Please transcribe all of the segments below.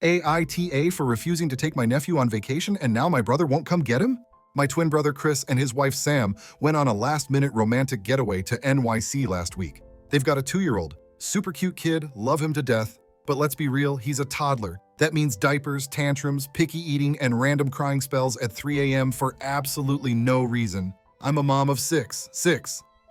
AITA for refusing to take my nephew on vacation and now my brother won't come get him? My twin brother Chris and his wife Sam went on a last-minute romantic getaway to NYC last week. They've got a 2-year-old, super cute kid, love him to death, but let's be real, he's a toddler. That means diapers, tantrums, picky eating, and random crying spells at 3 a.m. for absolutely no reason. I'm a mom of six.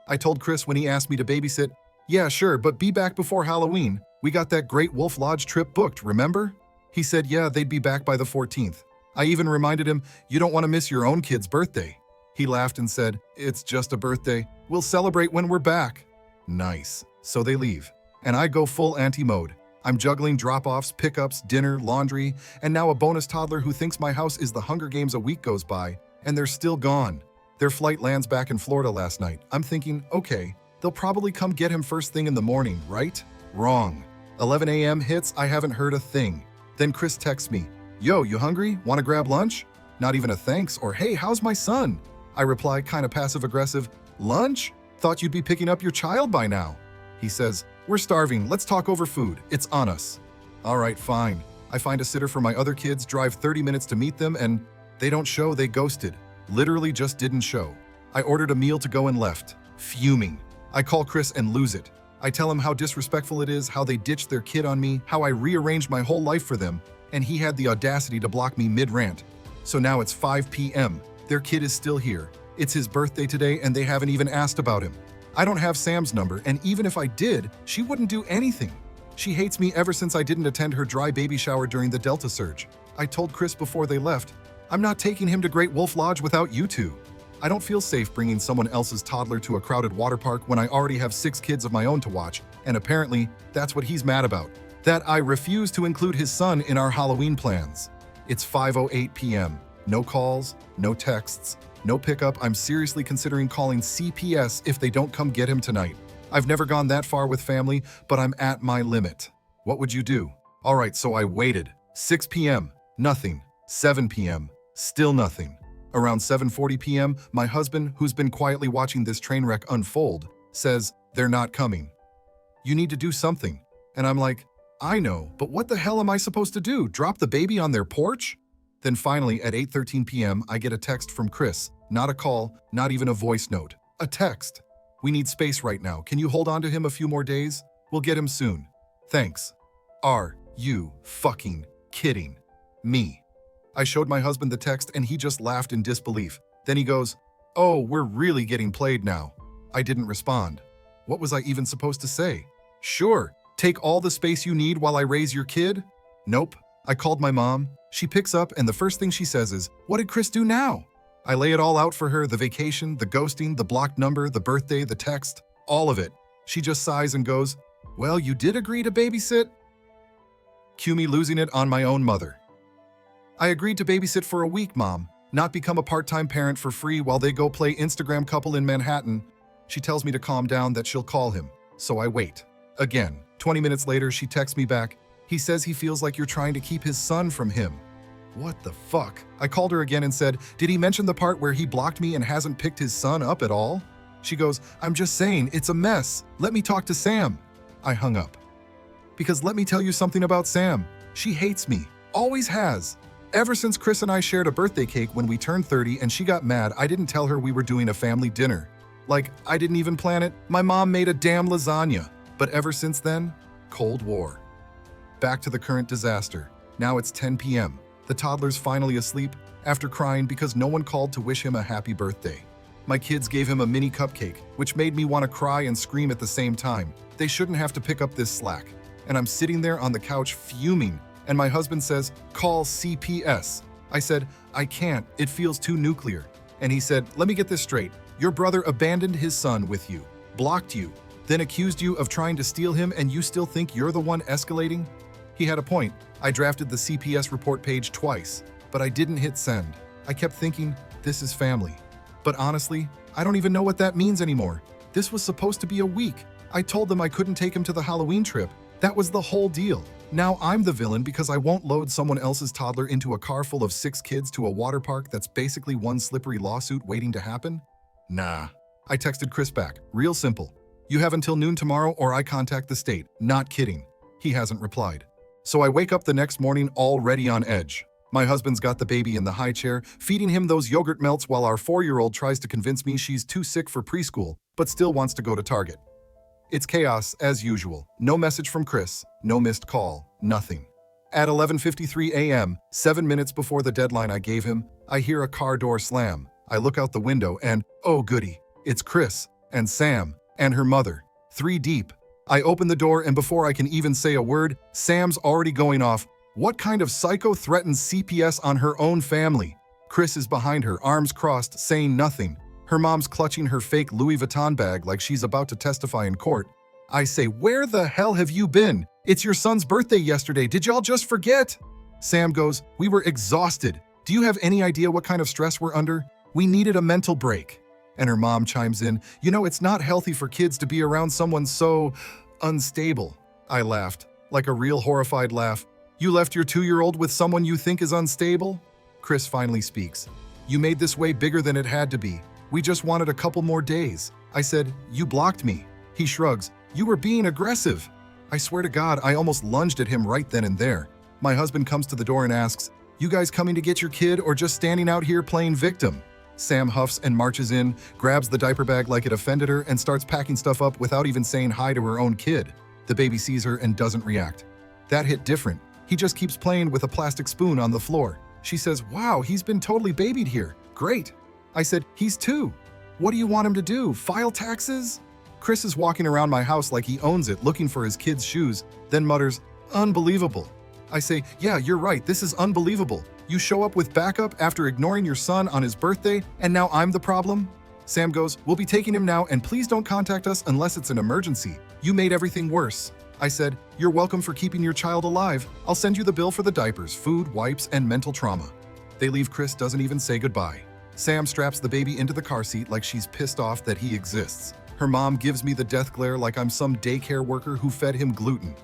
I told Chris when he asked me to babysit, yeah, sure, but be back before Halloween. We got that Great Wolf Lodge trip booked, remember? He said, yeah, they'd be back by the 14th. I even reminded him, you don't want to miss your own kid's birthday. He laughed and said, it's just a birthday. We'll celebrate when we're back. Nice. So they leave, and I go full anti-mode. I'm juggling drop-offs, pickups, dinner, laundry, and now a bonus toddler who thinks my house is the Hunger Games. A week goes by, and they're still gone. Their flight lands back in Florida last night. I'm thinking, okay, they'll probably come get him first thing in the morning, right? Wrong. 11 a.m. hits, I haven't heard a thing. Then Chris texts me, yo, you hungry? Want to grab lunch? Not even a thanks or hey, how's my son? I reply, kind of passive-aggressive, lunch? Thought you'd be picking up your child by now. He says, we're starving, let's talk over food, it's on us. All right, fine. I find a sitter for my other kids, drive 30 minutes to meet them, and they don't show, they ghosted. Literally just didn't show. I ordered a meal to go and left, fuming. I call Chris and lose it. I tell him how disrespectful it is, how they ditched their kid on me, how I rearranged my whole life for them, and he had the audacity to block me mid-rant. So now it's 5 p.m. Their kid is still here. It's his birthday today and they haven't even asked about him. I don't have Sam's number, and even if I did, she wouldn't do anything. She hates me ever since I didn't attend her dry baby shower during the Delta surge. I told Chris before they left, I'm not taking him to Great Wolf Lodge without you two. I don't feel safe bringing someone else's toddler to a crowded water park when I already have 6 kids of my own to watch, and apparently, that's what he's mad about. That I refuse to include his son in our Halloween plans. It's 5:08 p.m. No calls, no texts, no pickup. I'm seriously considering calling CPS if they don't come get him tonight. I've never gone that far with family, but I'm at my limit. What would you do? All right, so I waited. 6 p.m., nothing. 7 p.m., still nothing. Around 7:40 p.m., my husband, who's been quietly watching this train wreck unfold, says, they're not coming. You need to do something. And I'm like, I know, but what the hell am I supposed to do? Drop the baby on their porch? Then finally, at 8:13 p.m., I get a text from Chris. Not a call, not even a voice note. A text. We need space right now. Can you hold on to him a few more days? We'll get him soon. Thanks. Are you fucking kidding me? I showed my husband the text and he just laughed in disbelief. Then he goes, oh, we're really getting played now. I didn't respond. What was I even supposed to say? Sure, take all the space you need while I raise your kid? Nope. I called my mom. She picks up and the first thing she says is, what did Chris do now? I lay it all out for her, the vacation, the ghosting, the blocked number, the birthday, the text, all of it. She just sighs and goes, well, you did agree to babysit? Cue me losing it on my own mother. I agreed to babysit for a week, Mom, not become a part-time parent for free while they go play Instagram couple in Manhattan. She tells me to calm down, that she'll call him. So I wait. Again, 20 minutes later, she texts me back. He says he feels like you're trying to keep his son from him. What the fuck? I called her again and said, did he mention the part where he blocked me and hasn't picked his son up at all? She goes, I'm just saying, it's a mess. Let me talk to Sam. I hung up. Because let me tell you something about Sam. She hates me. Always has. Ever since Chris and I shared a birthday cake when we turned 30 and she got mad, I didn't tell her we were doing a family dinner. Like, I didn't even plan it. My mom made a damn lasagna. But ever since then, Cold War. Back to the current disaster. Now it's 10 p.m. The toddler's finally asleep after crying because no one called to wish him a happy birthday. My kids gave him a mini cupcake, which made me want to cry and scream at the same time. They shouldn't have to pick up this slack. And I'm sitting there on the couch fuming, and my husband says, call CPS. I said, I can't, it feels too nuclear. And he said, let me get this straight. Your brother abandoned his son with you, blocked you, then accused you of trying to steal him, and you still think you're the one escalating? He had a point. I drafted the CPS report page twice, but I didn't hit send. I kept thinking, this is family. But honestly, I don't even know what that means anymore. This was supposed to be a week. I told them I couldn't take him to the Halloween trip. That was the whole deal. Now I'm the villain because I won't load someone else's toddler into a car full of 6 kids to a water park that's basically one slippery lawsuit waiting to happen? Nah. I texted Chris back. Real simple. You have until noon tomorrow or I contact the state. Not kidding. He hasn't replied. So I wake up the next morning already on edge. My husband's got the baby in the high chair, feeding him those yogurt melts while our 4-year-old tries to convince me she's too sick for preschool, but still wants to go to Target. It's chaos as usual. No message from Chris, no missed call, nothing. At 11:53 a.m., 7 minutes before the deadline I gave him, I hear a car door slam. I look out the window and, oh goody, it's Chris and Sam and her mother, 3 deep. I open the door and before I can even say a word, Sam's already going off. What kind of psycho threatens CPS on her own family? Chris is behind her, arms crossed, saying nothing. Her mom's clutching her fake Louis Vuitton bag like she's about to testify in court. I say, where the hell have you been? It's your son's birthday yesterday. Did y'all just forget? Sam goes, we were exhausted. Do you have any idea what kind of stress we're under? We needed a mental break. And her mom chimes in, you know, it's not healthy for kids to be around someone so unstable. I laughed, like a real horrified laugh. You left your 2-year-old with someone you think is unstable? Chris finally speaks. You made this way bigger than it had to be. We just wanted a couple more days. I said, you blocked me. He shrugs. You were being aggressive. I swear to God, I almost lunged at him right then and there. My husband comes to the door and asks, you guys coming to get your kid or just standing out here playing victim? Sam huffs and marches in, grabs the diaper bag like it offended her, and starts packing stuff up without even saying hi to her own kid. The baby sees her and doesn't react. That hit different. He just keeps playing with a plastic spoon on the floor. She says, wow, he's been totally babied here. Great. I said, he's 2. What do you want him to do? File taxes? Chris is walking around my house like he owns it, looking for his kid's shoes, then mutters, unbelievable. I say, yeah, you're right, this is unbelievable. You show up with backup after ignoring your son on his birthday, and now I'm the problem? Sam goes, we'll be taking him now, and please don't contact us unless it's an emergency. You made everything worse. I said, you're welcome for keeping your child alive. I'll send you the bill for the diapers, food, wipes, and mental trauma. They leave. Chris doesn't even say goodbye. Sam straps the baby into the car seat like she's pissed off that he exists. Her mom gives me the death glare like I'm some daycare worker who fed him gluten.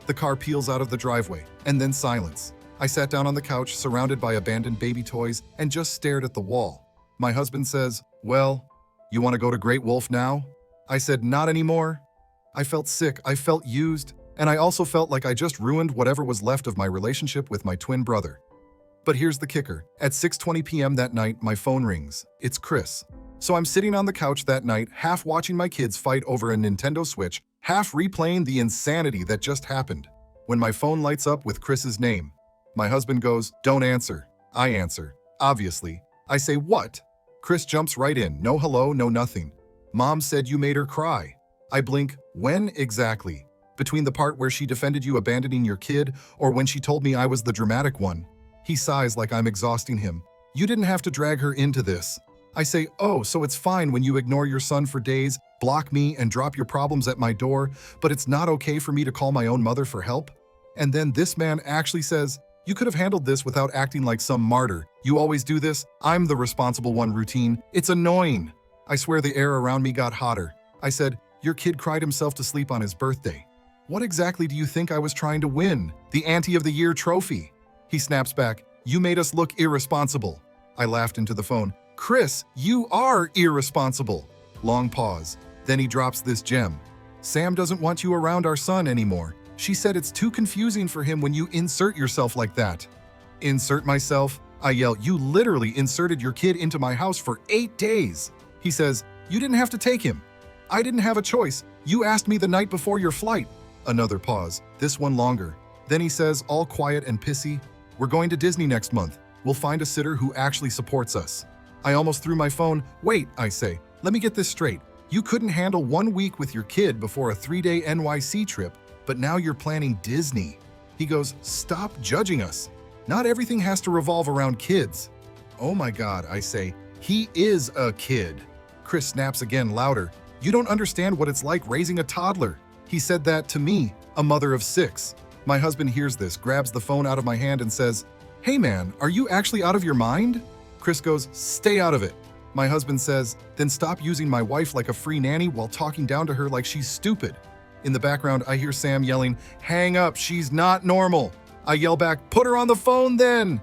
The car peels out of the driveway, and then silence. I sat down on the couch, surrounded by abandoned baby toys, and just stared at the wall. My husband says, well, you want to go to Great Wolf now? I said, not anymore. I felt sick, I felt used, and I also felt like I just ruined whatever was left of my relationship with my twin brother. But here's the kicker. At 6:20 p.m. that night, my phone rings. It's Chris. So I'm sitting on the couch that night, half watching my kids fight over a Nintendo Switch, half replaying the insanity that just happened, when my phone lights up with Chris's name. My husband goes, don't answer. I answer, obviously. I say, what? Chris jumps right in, no hello, no nothing. Mom said you made her cry. I blink, when exactly? Between the part where she defended you abandoning your kid or when she told me I was the dramatic one? He sighs like I'm exhausting him. You didn't have to drag her into this. I say, oh, so it's fine when you ignore your son for days, block me, and drop your problems at my door, but it's not okay for me to call my own mother for help? And then this man actually says, you could have handled this without acting like some martyr. You always do this. I'm the responsible one routine. It's annoying. I swear the air around me got hotter. I said, your kid cried himself to sleep on his birthday. What exactly do you think I was trying to win? The Auntie of the Year trophy. He snaps back, you made us look irresponsible. I laughed into the phone. Chris, you are irresponsible. Long pause. Then he drops this gem. Sam doesn't want you around our son anymore. She said it's too confusing for him when you insert yourself like that. Insert myself? I yell, you literally inserted your kid into my house for 8 days. He says, you didn't have to take him. I didn't have a choice. You asked me the night before your flight. Another pause, this one longer. Then he says, all quiet and pissy, we're going to Disney next month. We'll find a sitter who actually supports us. I almost threw my phone. Wait, I say, let me get this straight. You couldn't handle 1 week with your kid before a 3-day NYC trip, but now you're planning Disney. He goes, stop judging us. Not everything has to revolve around kids. Oh my God, I say, he is a kid. Chris snaps again louder. You don't understand what it's like raising a toddler. He said that to me, a mother of 6. My husband hears this, grabs the phone out of my hand and says, hey man, are you actually out of your mind? Chris goes, stay out of it. My husband says, then stop using my wife like a free nanny while talking down to her like she's stupid. In the background, I hear Sam yelling, hang up, she's not normal. I yell back, put her on the phone then.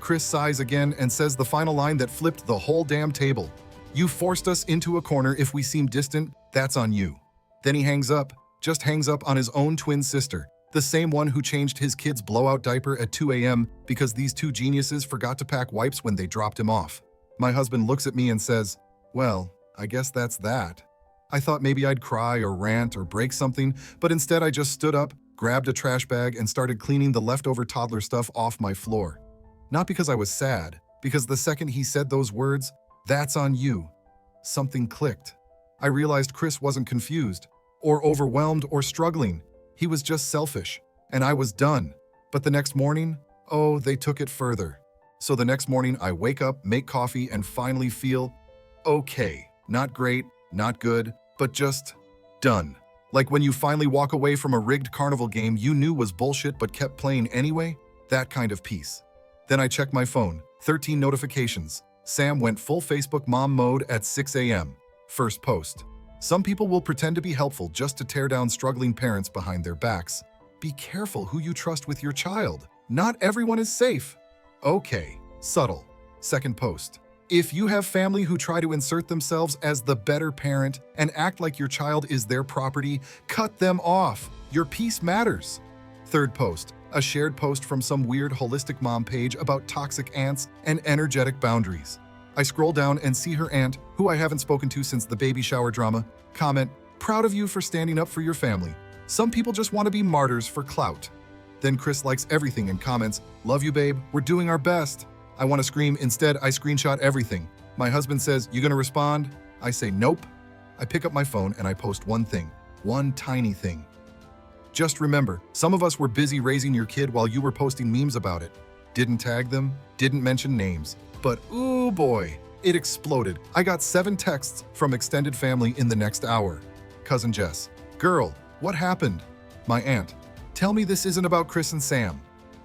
Chris sighs again and says the final line that flipped the whole damn table. You forced us into a corner. If we seem distant, that's on you. Then he hangs up, just hangs up on his own twin sister. The same one who changed his kid's blowout diaper at 2 a.m. because these two geniuses forgot to pack wipes when they dropped him off. My husband looks at me and says, "Well, I guess that's that." I thought maybe I'd cry or rant or break something, but instead I just stood up, grabbed a trash bag, and started cleaning the leftover toddler stuff off my floor. Not because I was sad, because the second he said those words, "That's on you," something clicked. I realized Chris wasn't confused, or overwhelmed, or struggling. He was just selfish, and I was done. But the next morning, oh, they took it further. So the next morning, I wake up, make coffee, and finally feel okay. Not great, not good, but just done. Like when you finally walk away from a rigged carnival game you knew was bullshit but kept playing anyway, that kind of peace. Then I check my phone, 13 notifications. Sam went full Facebook mom mode at 6 a.m. First post. Some people will pretend to be helpful just to tear down struggling parents behind their backs. Be careful who you trust with your child. Not everyone is safe. Okay, subtle. Second post. If you have family who try to insert themselves as the better parent and act like your child is their property, cut them off. Your peace matters. Third post. A shared post from some weird holistic mom page about toxic aunts and energetic boundaries. I scroll down and see her aunt, who I haven't spoken to since the baby shower drama, comment, "Proud of you for standing up for your family. Some people just want to be martyrs for clout." Then Chris likes everything and comments, "Love you, babe. We're doing our best." I want to scream. Instead, I screenshot everything. My husband says, "You gonna respond?" I say, "Nope." I pick up my phone and I post one thing. One tiny thing. Just remember, some of us were busy raising your kid while you were posting memes about it. Didn't tag them, didn't mention names. But ooh boy, it exploded. I got 7 texts from extended family in the next hour. Cousin Jess, "Girl, what happened?" My aunt, "Tell me this isn't about Chris and Sam."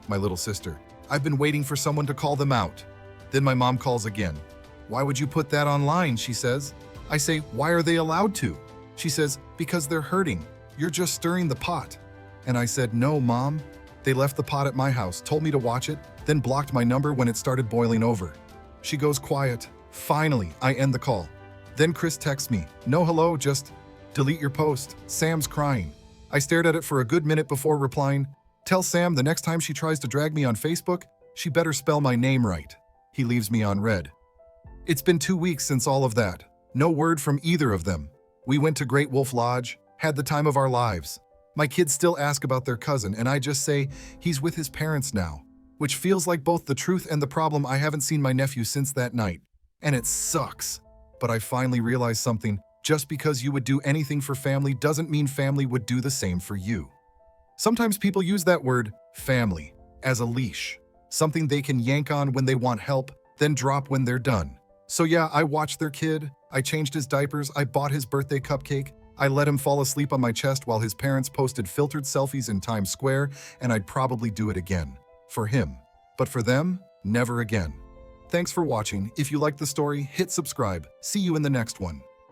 My little sister, "I've been waiting for someone to call them out." Then my mom calls again. "Why would you put that online?" she says. I say, "Why are they allowed to?" She says, "Because they're hurting. You're just stirring the pot." And I said, "No, Mom. They left the pot at my house, told me to watch it, then blocked my number when it started boiling over." She goes quiet. Finally, I end the call. Then Chris texts me, "No hello, just delete your post. Sam's crying." I stared at it for a good minute before replying, "Tell Sam the next time she tries to drag me on Facebook, she better spell my name right." He leaves me on read. It's been 2 weeks since all of that. No word from either of them. We went to Great Wolf Lodge, had the time of our lives. My kids still ask about their cousin, and I just say he's with his parents now, which feels like both the truth and the problem. I haven't seen my nephew since that night, and it sucks. But I finally realized something. Just because you would do anything for family doesn't mean family would do the same for you. Sometimes people use that word, family, as a leash, something they can yank on when they want help, then drop when they're done. So yeah, I watched their kid, I changed his diapers, I bought his birthday cupcake, I let him fall asleep on my chest while his parents posted filtered selfies in Times Square, and I'd probably do it again. For him. But for them, never again. Thanks for watching. If you liked the story, hit subscribe. See you in the next one.